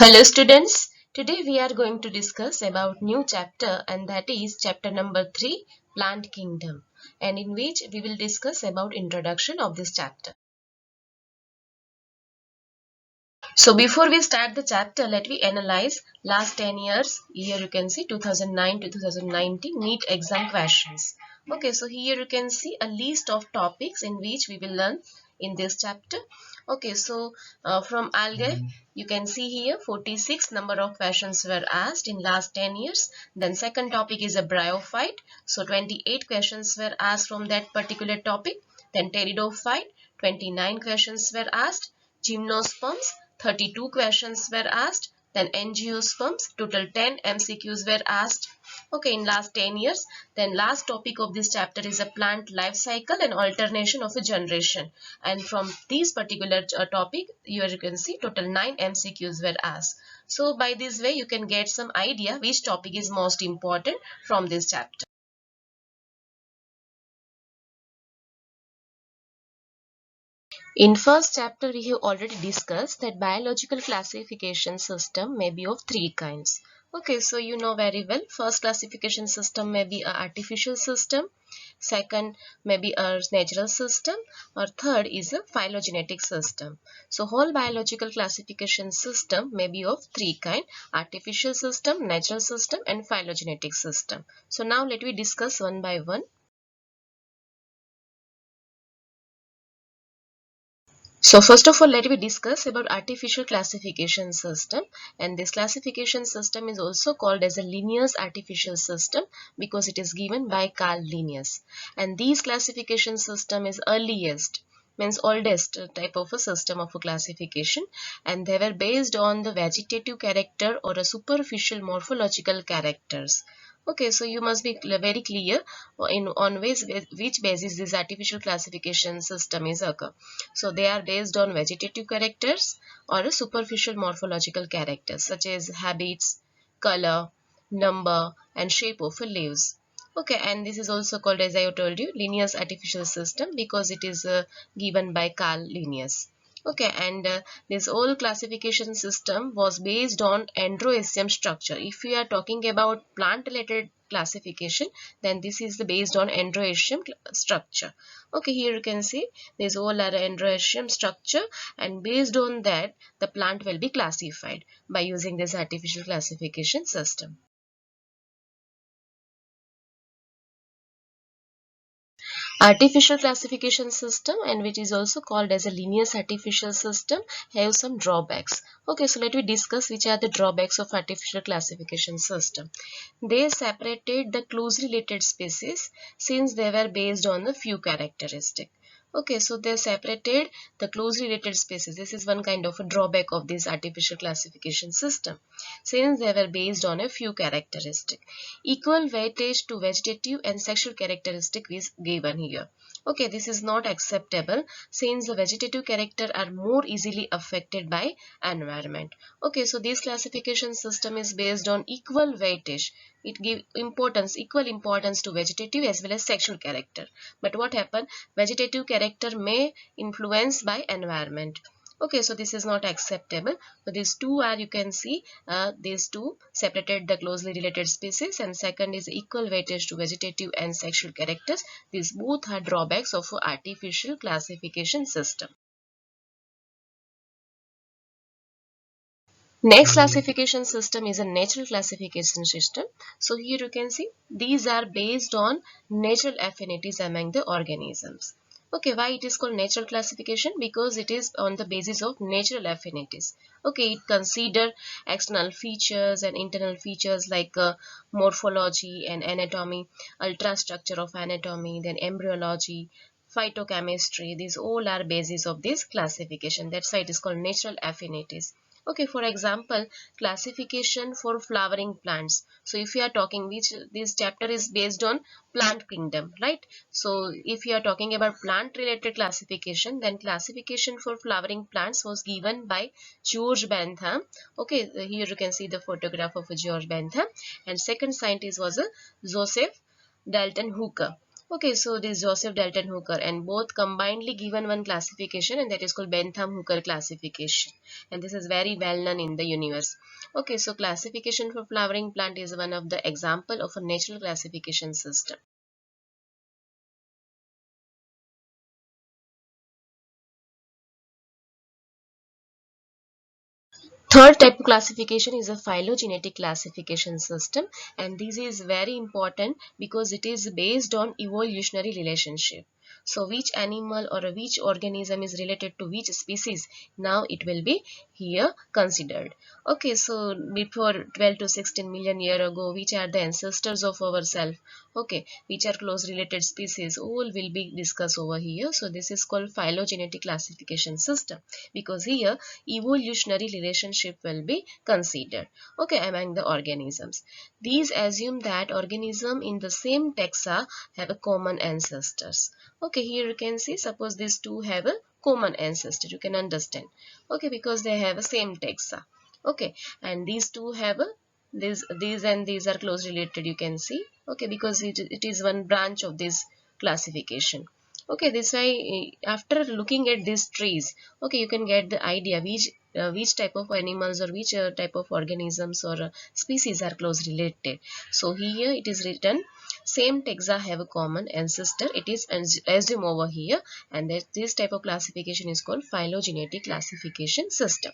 Hello students, today we are going to discuss about new chapter and that is chapter number 3 Plant Kingdom, and in which we will discuss about introduction of this chapter. So before we start the chapter, let me analyze last 10 years. Here you can see 2009 to 2019 NEET exam questions. Okay, so here you can see a list of topics in which we will learn in this chapter. Okay, so from algae, you can see here 46 number of questions were asked in last 10 years. Then second topic is a bryophyte. So 28 questions were asked from that particular topic. Then pteridophyte, 29 questions were asked. Gymnosperms, 32 questions were asked. Then angiosperms, total 10 MCQs were asked. Okay, in last 10 years. Then last topic of this chapter is a plant life cycle and alternation of a generation. And from this particular topic, you can see total 9 MCQs were asked. So by this way, you can get some idea which topic is most important from this chapter. In first chapter, we have already discussed that biological classification system may be of three kinds. Okay, so you know very well, first classification system may be an artificial system, second may be a natural system, or third is a phylogenetic system. So whole biological classification system may be of three kinds: artificial system, natural system, and phylogenetic system. So now let me discuss one by one. So first of all, let me discuss about artificial classification system, and this classification system is also called as a Linnaeus artificial system because it is given by Carl Linnaeus, and this classification system is earliest, means oldest type of a system of a classification, and they were based on the vegetative character or a superficial morphological characters. Okay, so you must be very clear in on which basis this artificial classification system is occur. So they are based on vegetative characters or a superficial morphological characters such as habits, color, number, and shape of leaves. Okay, and this is also called, as I told you, Linnaeus artificial system because it is given by Carl Linnaeus. Okay, and this whole classification system was based on Androecium structure. If we are talking about plant related classification, then this is based on Androecium structure. Okay, here you can see this whole are Androecium structure, and based on that the plant will be classified by using this artificial classification system. Artificial classification system, and which is also called as a Linnaeus artificial system, have some drawbacks. Okay, so let me discuss which are the drawbacks of artificial classification system. They separated the closely related species since they were based on a few characteristics. Okay, so they separated the closely related species. This is one kind of a drawback of this artificial classification system since they were based on a few characteristics. Equal weightage to vegetative and sexual characteristic is given here. Okay, this is not acceptable since the vegetative character are more easily affected by environment. Okay, so this classification system is based on equal weightage. It gives equal importance to vegetative as well as sexual character. But what happened? Vegetative character may influence by environment. Okay, so this is not acceptable. So these two are, you can see, these two separated the closely related species, and second is equal weightage to vegetative and sexual characters. These both are drawbacks of artificial classification system. Next classification system is a natural classification system. So here you can see these are based on natural affinities among the organisms. Okay, why it is called natural classification? Because it is on the basis of natural affinities. Okay, it consider external features and internal features like morphology and anatomy, ultrastructure of anatomy, then embryology, phytochemistry. These all are basis of this classification. That's why it is called natural affinities. Okay, for example, classification for flowering plants. So if you are talking, which this chapter is based on plant kingdom, right? So if you are talking about plant related classification, then classification for flowering plants was given by George Bentham. Okay, here you can see the photograph of George Bentham, and second scientist was Joseph Dalton Hooker. Okay, so this Joseph Dalton Hooker, and both combinedly given one classification, and that is called Bentham Hooker classification, and this is very well known in the universe. Okay, so classification for flowering plant is one of the example of a natural classification system. Third type of classification is a phylogenetic classification system, and this is very important because it is based on evolutionary relationship. So which animal or which organism is related to which species, now it will be here considered. Okay, so before 12 to 16 million year ago, which are the ancestors of ourself, okay, which are close related species, all will be discussed over here. So this is called phylogenetic classification system, because here evolutionary relationship will be considered, okay, among the organisms. These assume that organisms in the same taxa have a common ancestors. Okay, here you can see, suppose these two have a common ancestor, you can understand, okay, because they have a same taxa. Okay, and these two have a these and these are close related, you can see, okay, because it is one branch of this classification. Okay, this way, after looking at these trees, okay, you can get the idea which type of animals or which type of organisms or species are close related. So here it is written same taxa have a common ancestor, it is assumed over here, and that this type of classification is called phylogenetic classification system.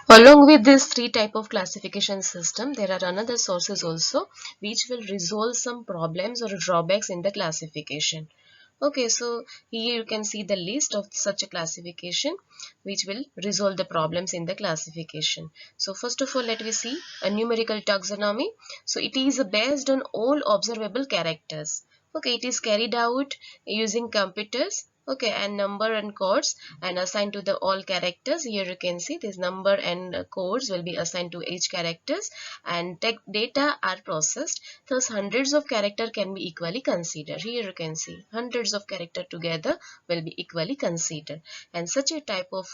Along with this three type of classification system, there are another sources also which will resolve some problems or drawbacks in the classification. Okay, so here you can see the list of such a classification which will resolve the problems in the classification. So first of all, let me see a numerical taxonomy. So it is based on all observable characters. Okay, it is carried out using computers. Okay, and number and codes and assigned to the all characters. Here you can see this number and codes will be assigned to each characters, and data are processed. Thus hundreds of character can be equally considered. Here you can see hundreds of character together will be equally considered, and such a type of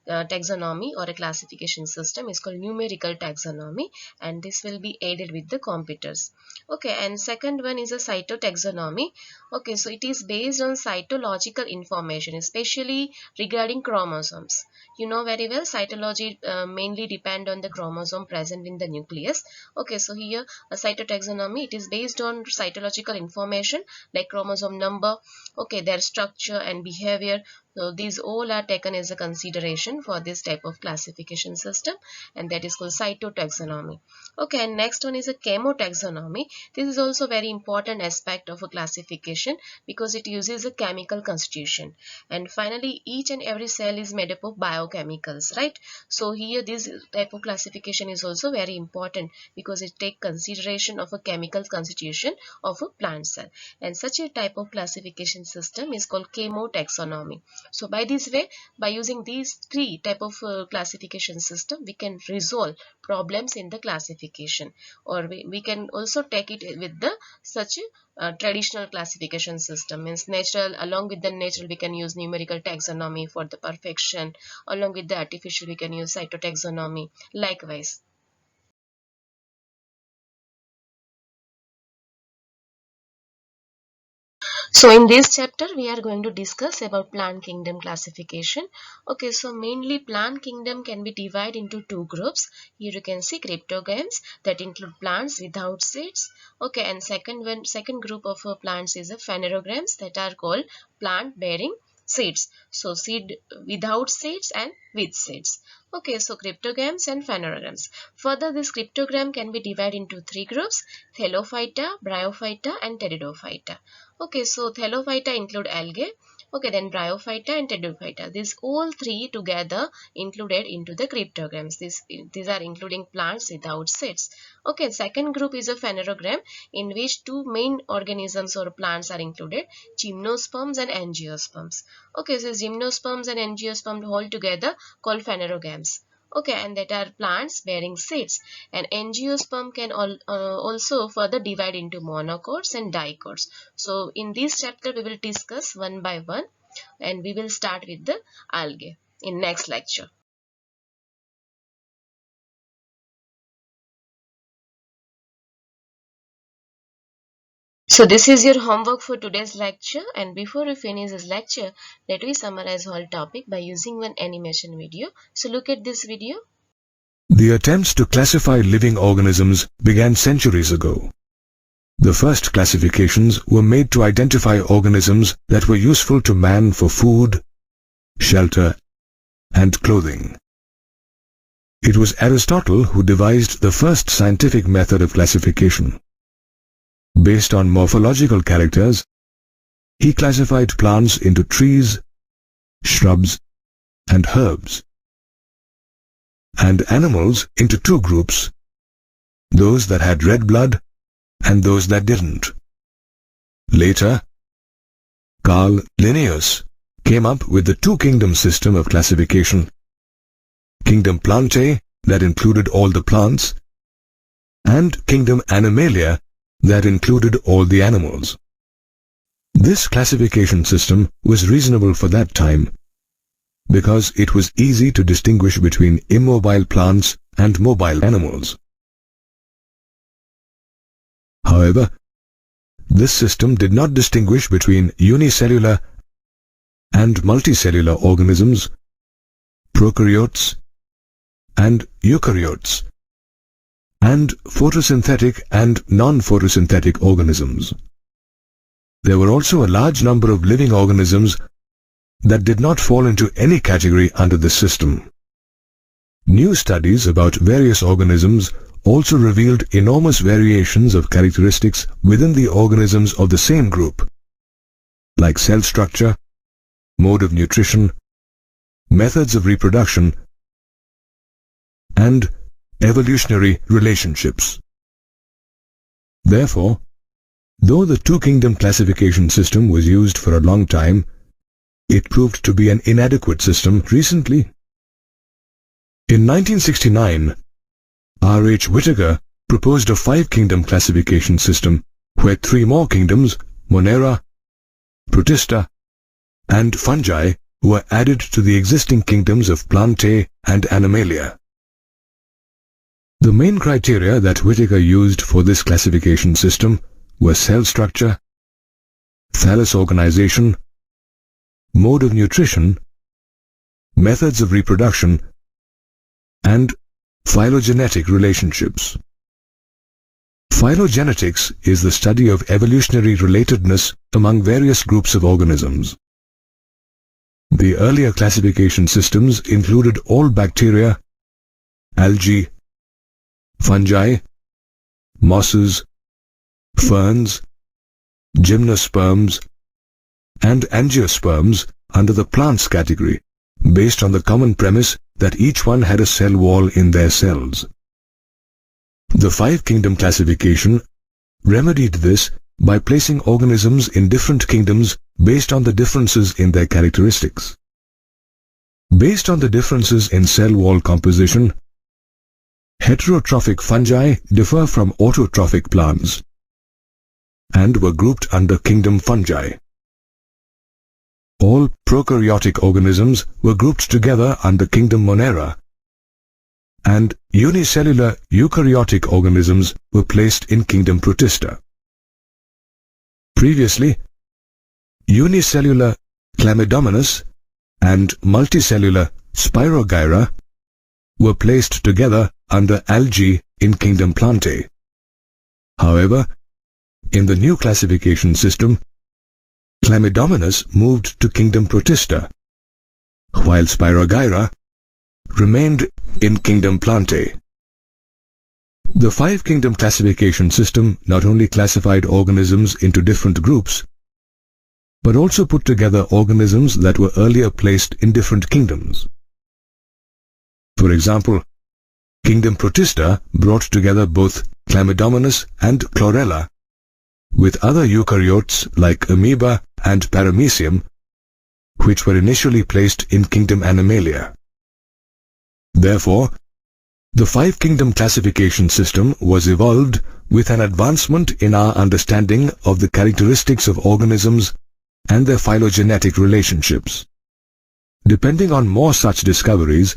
taxonomy or a classification system is called numerical taxonomy, and this will be aided with the computers. Okay, and second one is a cytotaxonomy. Okay, so it is based on cytological information, especially regarding chromosomes. You know very well, cytology mainly depend on the chromosome present in the nucleus. Okay, so here a cytotaxonomy, it is based on cytological information like chromosome number, okay, their structure and behavior. So these all are taken as a consideration for this type of classification system, and that is called cytotaxonomy. Okay, and next one is a chemotaxonomy. This is also very important aspect of a classification because it uses a chemical constitution. And finally, each and every cell is made up of biochemicals, right? So here this type of classification is also very important because it takes consideration of a chemical constitution of a plant cell. And such a type of classification system is called chemotaxonomy. So by this way, by using these three type of classification system, we can resolve problems in the classification, or we can also take it with the such traditional classification system, means natural. Along with the natural, we can use numerical taxonomy for the perfection. Along with the artificial, we can use cytotaxonomy likewise. So in this chapter, we are going to discuss about plant kingdom classification. Okay, so mainly plant kingdom can be divided into two groups. Here you can see cryptogams that include plants without seeds. Okay, and second group of plants is phanerogams that are called plant bearing seeds. So seed without seeds and with seeds. Okay, so cryptogams and phanerogams. Further, this cryptogram can be divided into three groups: Thellophyta, Bryophyta and Pteridophyta. Okay, so Thellophyta include algae. Okay, then Bryophyta and Pteridophyta. These all three together included into the cryptograms. These are including plants without seeds. Okay, second group is a phanerogram in which two main organisms or plants are included: gymnosperms and angiosperms. Okay, so gymnosperms and angiosperms all together called phanerogams. Okay, and that are plants bearing seeds. And angiosperm can also further divide into monocots and dicots. So in this chapter we will discuss one by one, and we will start with the algae in next lecture. So this is your homework for today's lecture, and before we finish this lecture, let me summarize whole topic by using one animation video. So look at this video. The attempts to classify living organisms began centuries ago. The first classifications were made to identify organisms that were useful to man for food, shelter, and clothing. It was Aristotle who devised the first scientific method of classification. Based on morphological characters, he classified plants into trees, shrubs, and herbs, and animals into two groups, those that had red blood and those that didn't. Later, Carl Linnaeus came up with the two-kingdom system of classification: Kingdom Plantae, that included all the plants, and Kingdom Animalia, that included all the animals. This classification system was reasonable for that time because it was easy to distinguish between immobile plants and mobile animals. However, this system did not distinguish between unicellular and multicellular organisms, prokaryotes and eukaryotes, and photosynthetic and non-photosynthetic organisms. There were also a large number of living organisms that did not fall into any category under this system. New studies about various organisms also revealed enormous variations of characteristics within the organisms of the same group, like cell structure, mode of nutrition, methods of reproduction, and evolutionary relationships. Therefore, though the two-kingdom classification system was used for a long time, it proved to be an inadequate system recently. In 1969, R. H. Whittaker proposed a five-kingdom classification system where three more kingdoms, Monera, Protista, and fungi, were added to the existing kingdoms of Plantae and Animalia. The main criteria that Whittaker used for this classification system were cell structure, thallus organization, mode of nutrition, methods of reproduction, and phylogenetic relationships. Phylogenetics is the study of evolutionary relatedness among various groups of organisms. The earlier classification systems included all bacteria, algae, fungi, mosses, ferns, gymnosperms, and angiosperms under the plants category, based on the common premise that each one had a cell wall in their cells. The five-kingdom classification remedied this by placing organisms in different kingdoms based on the differences in their characteristics. Based on the differences in cell wall composition, heterotrophic fungi differ from autotrophic plants and were grouped under Kingdom Fungi. All prokaryotic organisms were grouped together under Kingdom Monera, and unicellular eukaryotic organisms were placed in Kingdom Protista. Previously, unicellular Chlamydomonas and multicellular Spirogyra were placed together under algae in Kingdom Plantae. However, in the new classification system, Chlamydomonas moved to Kingdom Protista, while Spirogyra remained in Kingdom Plantae. The five-kingdom classification system not only classified organisms into different groups, but also put together organisms that were earlier placed in different kingdoms. For example, Kingdom Protista brought together both Chlamydomonas and Chlorella with other eukaryotes like amoeba and paramecium, which were initially placed in Kingdom Animalia. Therefore, the five-kingdom classification system was evolved with an advancement in our understanding of the characteristics of organisms and their phylogenetic relationships. Depending on more such discoveries,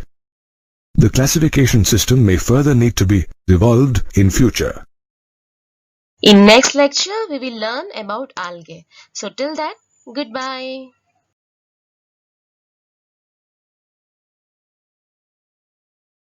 the classification system may further need to be evolved in future. In next lecture, we will learn about algae. So till that, goodbye.